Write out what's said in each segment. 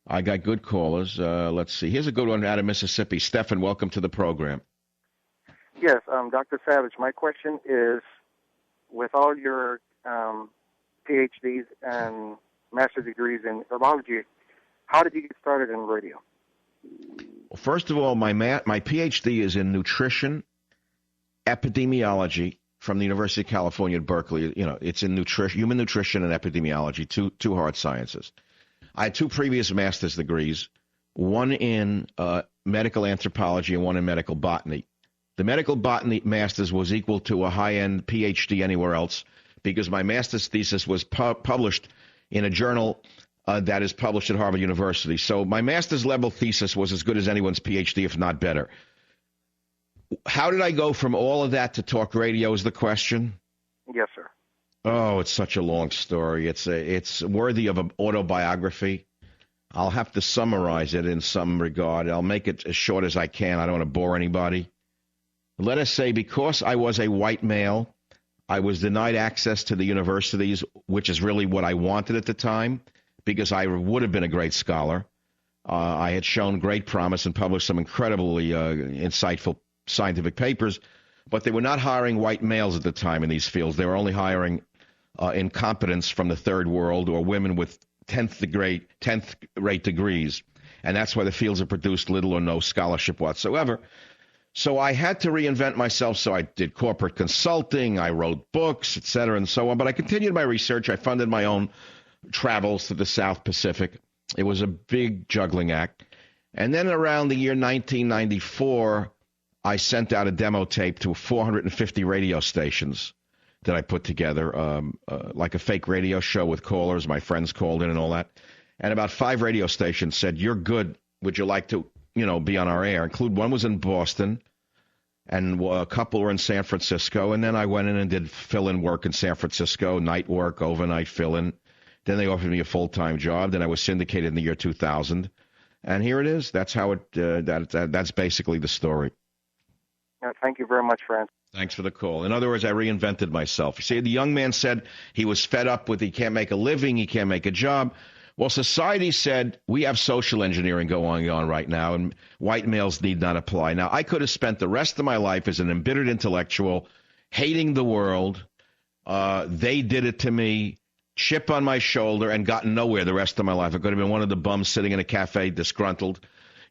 I got good callers. Let's see. Here's a good one out of Mississippi. Stefan, welcome to the program. Yes, Dr. Savage, my question is, with all your PhDs and master's degrees in herbology, how did you get started in radio? Well, first of all, my PhD is in nutrition, epidemiology from the University of California at Berkeley. You know, it's in human nutrition and epidemiology, two hard sciences. I had 2 previous master's degrees, one in medical anthropology and one in medical botany. The medical botany master's was equal to a high-end PhD anywhere else because my master's thesis was published in a journal that is published at Harvard University. So my master's level thesis was as good as anyone's PhD, if not better. How did I go from all of that to talk radio is the question? Yes, sir. Oh, it's such a long story. It's worthy of an autobiography. I'll have to summarize it in some regard. I'll make it as short as I can. I don't want to bore anybody. Let us say because I was a white male, I was denied access to the universities, which is really what I wanted at the time, because I would have been a great scholar. I had shown great promise and published some incredibly insightful scientific papers, but they were not hiring white males at the time in these fields. They were only hiring incompetents from the third world or women with 10th rate degrees, and that's why the fields have produced little or no scholarship whatsoever. So I had to reinvent myself, so I did corporate consulting, I wrote books, et cetera, and so on, but I continued my research. I funded my own travels to the South Pacific. It was a big juggling act. And then around the year 1994, I sent out a demo tape to 450 radio stations that I put together, like a fake radio show with callers. My friends called in and all that. And about 5 radio stations said, "You're good. Would you like to, be on our air?" One was in Boston, and a couple were in San Francisco. And then I went in and did fill-in work in San Francisco, night work, overnight fill-in. Then they offered me a full-time job. Then I was syndicated in the year 2000. And here it is. That's how that's basically the story. Thank you very much for answering. Thanks for the call. In other words, I reinvented myself. You see, the young man said he was fed up with he can't make a living, he can't make a job. Well, society said we have social engineering going on right now, and white males need not apply. Now, I could have spent the rest of my life as an embittered intellectual, hating the world. They did it to me, chip on my shoulder, and gotten nowhere the rest of my life. I could have been one of the bums sitting in a cafe disgruntled,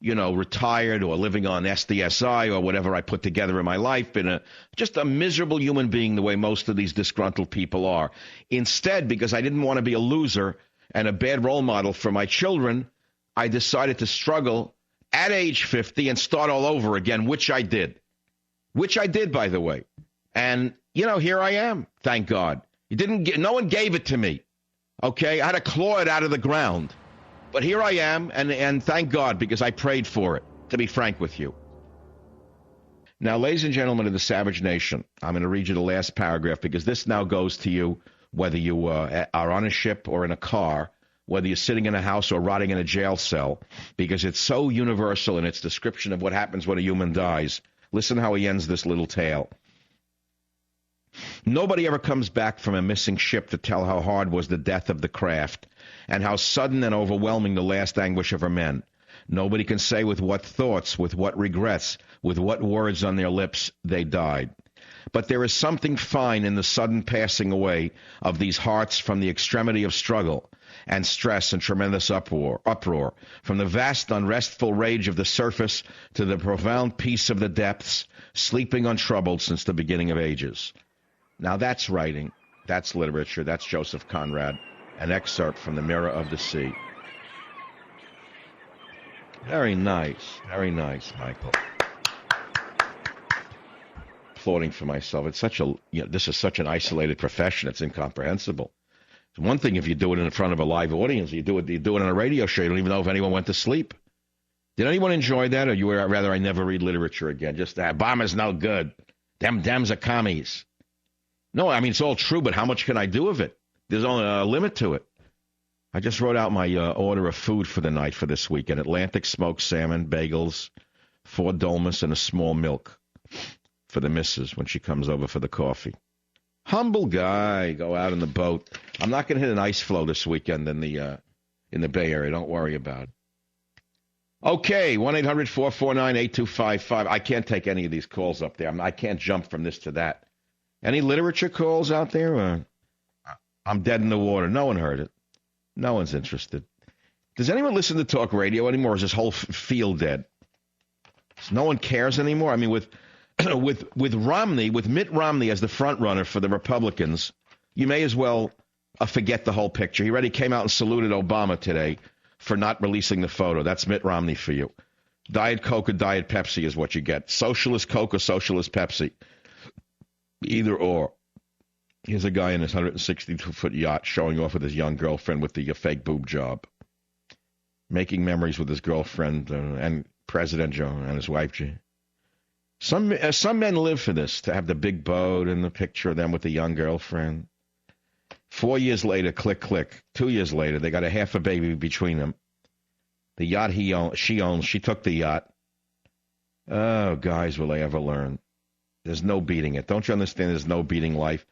retired or living on SDSI or whatever I put together in my life, been just a miserable human being the way most of these disgruntled people are. Instead, because I didn't want to be a loser and a bad role model for my children, I decided to struggle at age 50 and start all over again, which I did. By the way. And, here I am, thank God. No one gave it to me, okay? I had to claw it out of the ground. But here I am, and thank God, because I prayed for it, to be frank with you. Now, ladies and gentlemen of the Savage Nation, I'm going to read you the last paragraph, because this now goes to you, whether you are on a ship or in a car, whether you're sitting in a house or rotting in a jail cell, because it's so universal in its description of what happens when a human dies. Listen how he ends this little tale. Nobody ever comes back from a missing ship to tell how hard was the death of the craft, and how sudden and overwhelming the last anguish of her men. Nobody can say with what thoughts, with what regrets, with what words on their lips they died. But there is something fine in the sudden passing away of these hearts from the extremity of struggle and stress and tremendous uproar, from the vast unrestful rage of the surface to the profound peace of the depths, sleeping untroubled since the beginning of ages. Now that's writing, that's literature, that's Joseph Conrad. An excerpt from The Mirror of the Sea. Very nice, Michael. Applauding for myself. It's this is such an isolated profession. It's incomprehensible. It's one thing if you do it in front of a live audience. You do it on a radio show. You don't even know if anyone went to sleep. Did anyone enjoy that, or you would rather I never read literature again? Just that Obama's no good. Them Dems are commies. No, I mean it's all true, but how much can I do of it? There's only a limit to it. I just wrote out my order of food for the night for this weekend. Atlantic smoked salmon, bagels, 4 dolmas, and a small milk for the missus when she comes over for the coffee. Humble guy. Go out in the boat. I'm not going to hit an ice floe this weekend in the Bay Area. Don't worry about it. Okay, 1-800-449-8255. I can't take any of these calls up there. I can't jump from this to that. Any literature calls out there? I'm dead in the water. No one heard it. No one's interested. Does anyone listen to talk radio anymore? Or is this whole field dead? No one cares anymore. I mean, with Romney, with Mitt Romney as the front runner for the Republicans, you may as well forget the whole picture. He already came out and saluted Obama today for not releasing the photo. That's Mitt Romney for you. Diet Coke or Diet Pepsi is what you get. Socialist Coke or Socialist Pepsi. Either or. Here's a guy in his 162-foot yacht showing off with his young girlfriend with the fake boob job. Making memories with his girlfriend and President Joe and his wife, G. Some men live for this, to have the big boat and the picture of them with the young girlfriend. 4 years later, click, click. 2 years later, they got a half a baby between them. The yacht she owns, she took the yacht. Oh, guys, will they ever learn? There's no beating it. Don't you understand there's no beating life?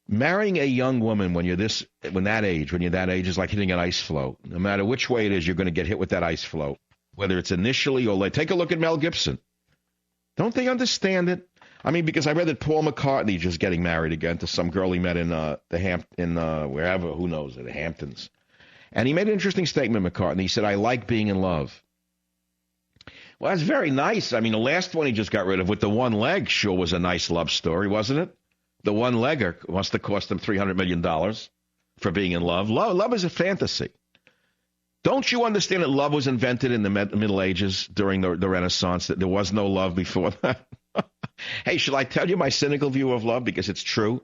Marrying a young woman when you're that age is like hitting an ice floe. No matter which way it is, you're going to get hit with that ice floe. Whether it's initially or later. Take a look at Mel Gibson. Don't they understand it? I mean, because I read that Paul McCartney just getting married again to some girl he met in wherever, who knows, the Hamptons. And he made an interesting statement, McCartney. He said, I like being in love. Well, that's very nice. I mean, the last one he just got rid of with the one leg sure was a nice love story, wasn't it? The one-legger must have cost him $300 million for being in love. Love is a fantasy. Don't you understand that love was invented in the Middle Ages during the Renaissance, that there was no love before that? Hey, shall I tell you my cynical view of love? Because it's true.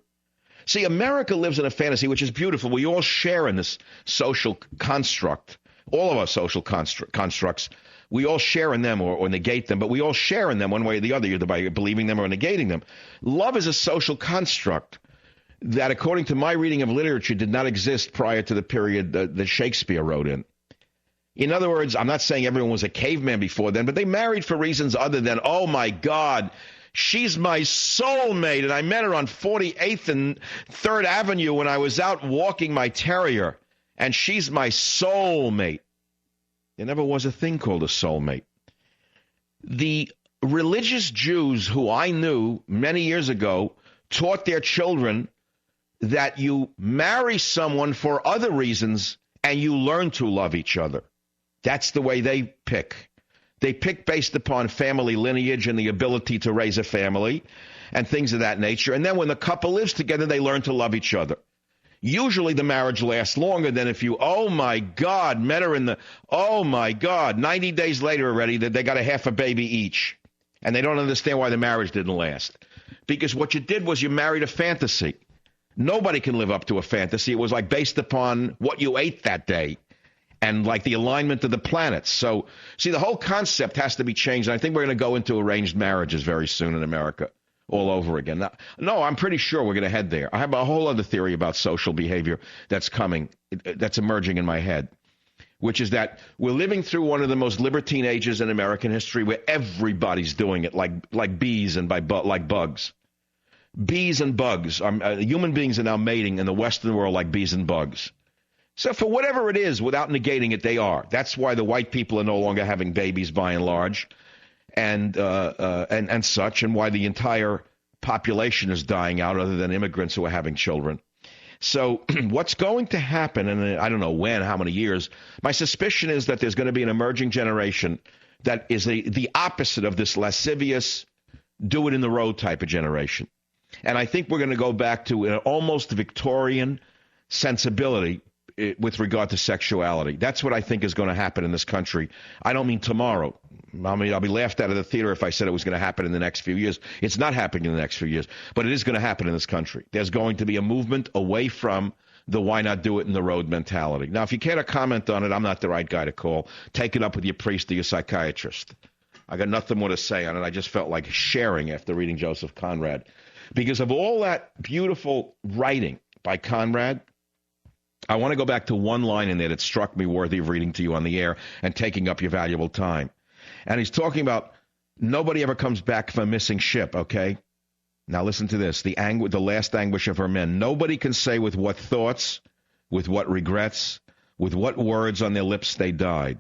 See, America lives in a fantasy, which is beautiful. We all share in this social construct. All of our social constructs. We all share in them or negate them, but we all share in them one way or the other, either by believing them or negating them. Love is a social construct that, according to my reading of literature, did not exist prior to the period that Shakespeare wrote in. In other words, I'm not saying everyone was a caveman before then, but they married for reasons other than, oh, my God, she's my soulmate, and I met her on 48th and 3rd Avenue when I was out walking my terrier, and she's my soulmate. There never was a thing called a soulmate. The religious Jews who I knew many years ago taught their children that you marry someone for other reasons and you learn to love each other. That's the way they pick. They pick based upon family lineage and the ability to raise a family and things of that nature. And then when the couple lives together, they learn to love each other. Usually the marriage lasts longer than if you, oh, my God, met her oh, my God, 90 days later already, that they got a half a baby each. And they don't understand why the marriage didn't last. Because what you did was you married a fantasy. Nobody can live up to a fantasy. It was like based upon what you ate that day and like the alignment of the planets. So, see, the whole concept has to be changed. And I think we're going to go into arranged marriages very soon in America. All over again. Now, no, I'm pretty sure we're going to head there. I have a whole other theory about social behavior that's coming, that's emerging in my head, which is that we're living through one of the most libertine ages in American history where everybody's doing it like bees and like bugs. Bees and bugs. Human beings are now mating in the Western world like bees and bugs. So for whatever it is, without negating it, they are. That's why the white people are no longer having babies by and large. And such, and why the entire population is dying out other than immigrants who are having children. So what's going to happen, and I don't know when, how many years, my suspicion is that there's going to be an emerging generation that is the opposite of this lascivious, do-it-in-the-road type of generation. And I think we're going to go back to an almost Victorian sensibility with regard to sexuality. That's what I think is going to happen in this country. I don't mean tomorrow. I mean, I'll be laughed out of the theater if I said it was going to happen in the next few years. It's not happening in the next few years, but it is going to happen in this country. There's going to be a movement away from the why not do it in the road mentality. Now, if you care to comment on it, I'm not the right guy to call. Take it up with your priest or your psychiatrist. I got nothing more to say on it. I just felt like sharing after reading Joseph Conrad. Because of all that beautiful writing by Conrad, I want to go back to one line in there that struck me worthy of reading to you on the air and taking up your valuable time. And he's talking about nobody ever comes back from a missing ship, okay? Now listen to this, the last anguish of her men. Nobody can say with what thoughts, with what regrets, with what words on their lips they died.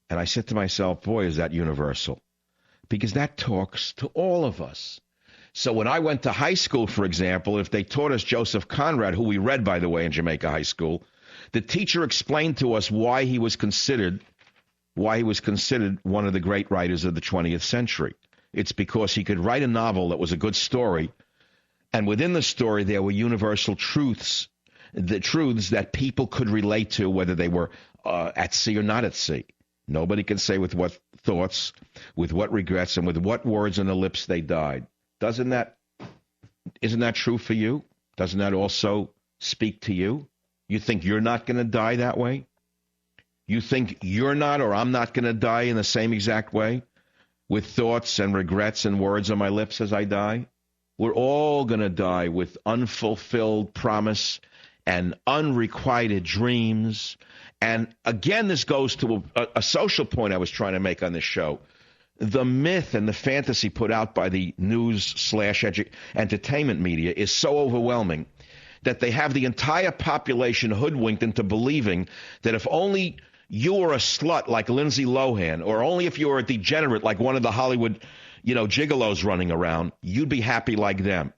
And I said to myself, boy, is that universal. Because that talks to all of us. So when I went to high school, for example, if they taught us Joseph Conrad, who we read, by the way, in Jamaica High School, the teacher explained to us why he was considered one of the great writers of the 20th century. It's because he could write a novel that was a good story, and within the story there were universal truths, the truths that people could relate to, whether they were at sea or not at sea. Nobody can say with what thoughts, with what regrets, and with what words on the lips they died. Isn't that true for you? Doesn't that also speak to you? You think you're not going to die that way? You think you're not, or I'm not going to die in the same exact way, with thoughts and regrets and words on my lips as I die? We're all going to die with unfulfilled promise and unrequited dreams. And again, this goes to a social point I was trying to make on this show. The myth and the fantasy put out by the news/entertainment media is so overwhelming that they have the entire population hoodwinked into believing that if only you were a slut like Lindsay Lohan, or only if you were a degenerate like one of the Hollywood, gigolos running around, you'd be happy like them.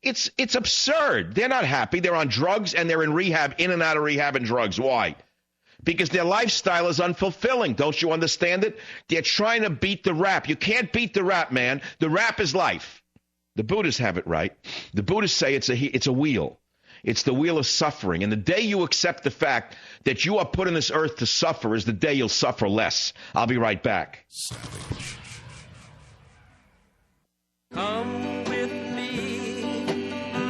It's absurd. They're not happy. They're on drugs, and they're in rehab, in and out of rehab and drugs. Why? Because their lifestyle is unfulfilling. Don't you understand it? They're trying to beat the rap. You can't beat the rap, man. The rap is life. The Buddhists have it right. The Buddhists say it's a wheel. It's the wheel of suffering. And the day you accept the fact that you are put on this earth to suffer is the day you'll suffer less. I'll be right back. Savage. Come with me,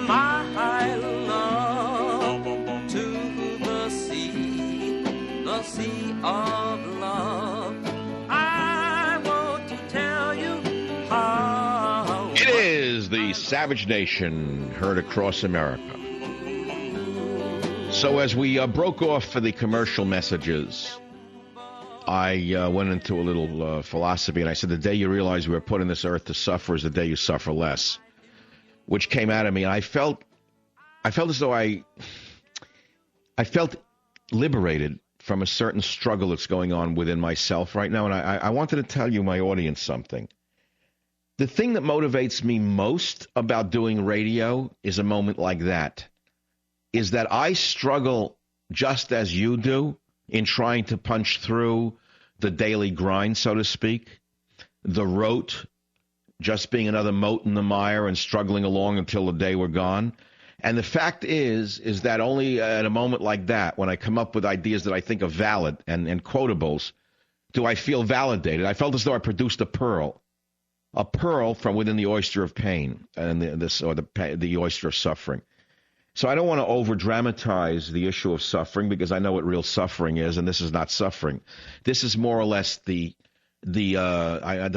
my love, to the sea of love. I want to tell you how. It is the Savage Nation, heard across America. So as we broke off for the commercial messages, I went into a little philosophy, and I said, the day you realize we were put on this earth to suffer is the day you suffer less, which came out of me. And I felt as though I felt liberated from a certain struggle that's going on within myself right now. And I wanted to tell you, my audience, something. The thing that motivates me most about doing radio is a moment like that. Is that I struggle just as you do in trying to punch through the daily grind, so to speak, the rote, just being another mote in the mire and struggling along until the day we're gone. And the fact is that only at a moment like that, when I come up with ideas that I think are valid and quotables, do I feel validated. I felt as though I produced a pearl from within the oyster of pain and the oyster of suffering. So I don't want to over-dramatize the issue of suffering, because I know what real suffering is, and this is not suffering. This is more or less the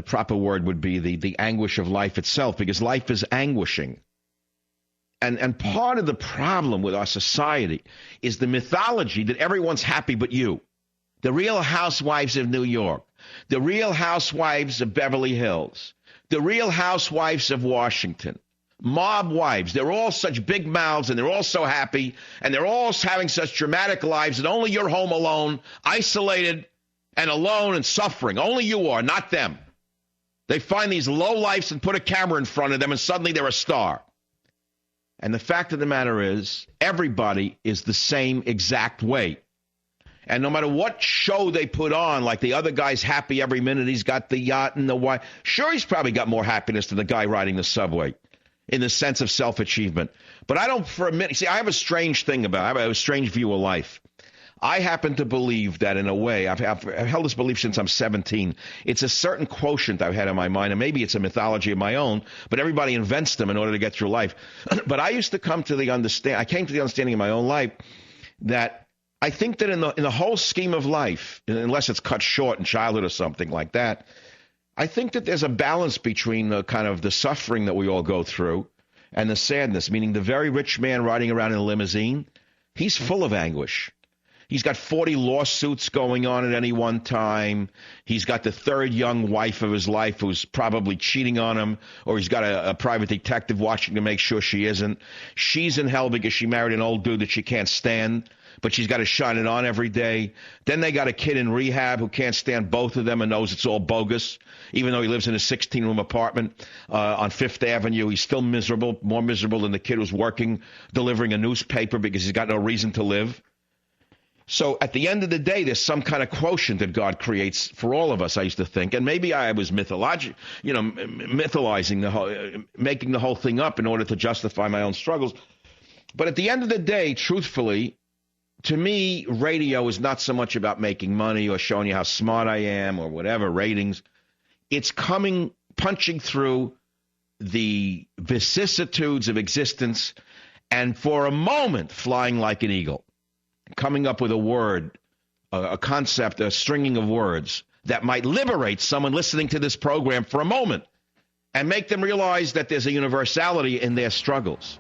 proper word would be the anguish of life itself, because life is anguishing. And part of the problem with our society is the mythology that everyone's happy but you. The Real Housewives of New York, the Real Housewives of Beverly Hills, the Real Housewives of Washington. Mob wives, they're all such big mouths, and they're all so happy, and they're all having such dramatic lives, and only you're home alone, isolated and alone and suffering. Only you are, not them. They find these low lifes and put a camera in front of them, and suddenly they're a star. And the fact of the matter is, everybody is the same exact way. And no matter what show they put on, like the other guy's happy every minute, he's got the yacht and the wife. Sure, he's probably got more happiness than the guy riding the subway, in the sense of self-achievement. But I don't for a minute, see, I have a strange thing I have a strange view of life. I happen to believe that in a way, I've held this belief since I'm 17. It's a certain quotient I've had in my mind, and maybe it's a mythology of my own, but everybody invents them in order to get through life. But I came to the understanding in my own life that I think that in the whole scheme of life, unless it's cut short in childhood or something like that, I think that there's a balance between the kind of the suffering that we all go through and the sadness, meaning the very rich man riding around in a limousine, he's full of anguish. He's got 40 lawsuits going on at any one time. He's got the third young wife of his life who's probably cheating on him, or he's got a private detective watching to make sure she isn't. She's in hell because she married an old dude that she can't stand. but she's got to shine it on every day. Then they got a kid in rehab who can't stand both of them and knows it's all bogus. Even though he lives in a 16-room apartment on Fifth Avenue, he's still miserable, more miserable than the kid who's working, delivering a newspaper because he's got no reason to live. So at the end of the day, there's some kind of quotient that God creates for all of us, I used to think. And maybe I was mytholizing the whole, making the whole thing up in order to justify my own struggles. But at the end of the day, truthfully, to me, radio is not so much about making money or showing you how smart I am or whatever, ratings. It's punching through the vicissitudes of existence and for a moment flying like an eagle. Coming up with a word, a concept, a stringing of words that might liberate someone listening to this program for a moment and make them realize that there's a universality in their struggles.